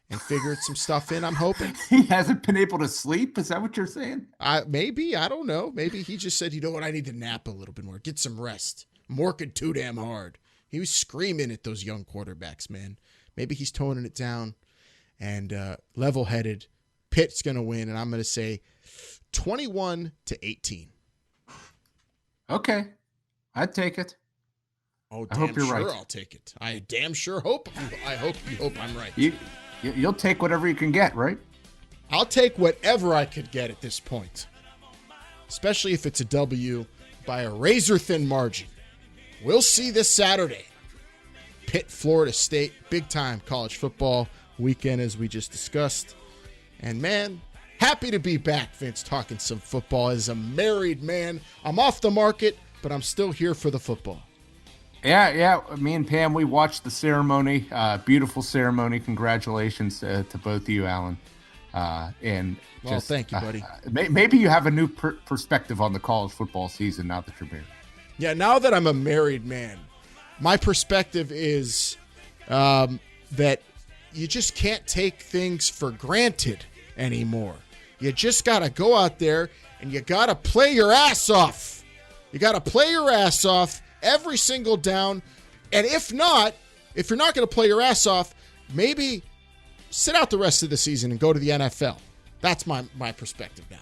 and figured some stuff in, I'm hoping. He hasn't been able to sleep? Is that what you're saying? Maybe. I don't know. Maybe he just said, you know what, I need to nap a little bit more, get some rest. I'm working too damn hard. He was screaming at those young quarterbacks, man. Maybe he's toning it down and level-headed. Pitt's going to win, and I'm going to say 21-18. Okay. I'd take it. Oh, I damn hope you're sure right. I'll take it. I damn sure hope. I hope I'm right. You'll take whatever you can get, right? I'll take whatever I could get at this point, especially if it's a W by a razor-thin margin. We'll see this Saturday. Pitt, Florida State, big-time college football weekend, as we just discussed. And, man, happy to be back, Vince, talking some football. As a married man, I'm off the market, but I'm still here for the football. Yeah. Me and Pam, we watched the ceremony. Beautiful ceremony. Congratulations to both of you, Alan. Thank you, buddy. Maybe you have a new perspective on the college football season now that you're married. Yeah, now that I'm a married man, my perspective is that you just can't take things for granted anymore. You just got to go out there and you got to play your ass off. You got to play your ass off every single down. And if you're not going to play your ass off, maybe sit out the rest of the season and go to the NFL. That's my perspective now.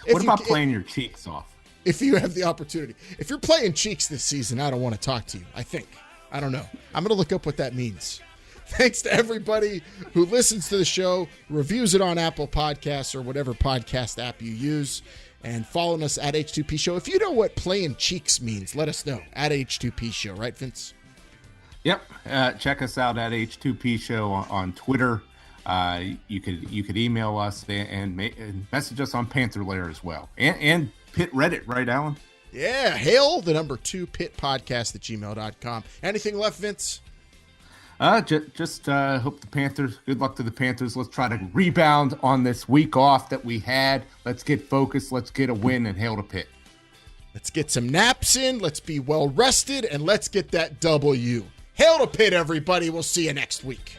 What about playing your cheeks off? If you have the opportunity. If you're playing cheeks this season, I don't want to talk to you, I think. I don't know. I'm going to look up what that means. Thanks to everybody who listens to the show, reviews it on Apple Podcasts or whatever podcast app you use, and following us at H2P Show. If you know what playing cheeks means, let us know at H2P Show. Right, Vince? Yep. Check us out at H2P Show on Twitter. You could email us and message us on Panther Lair as well. And Pitt Reddit, right, Alan? Yeah. Hail the number 2 Pitt podcast at gmail.com. Anything left, Vince? Just hope the Panthers, good luck to the Panthers. Let's try to rebound on this week off that we had. Let's get focused. Let's get a win and hail to Pitt. Let's get some naps in. Let's be well rested and let's get that W. Hail to Pitt, everybody. We'll see you next week.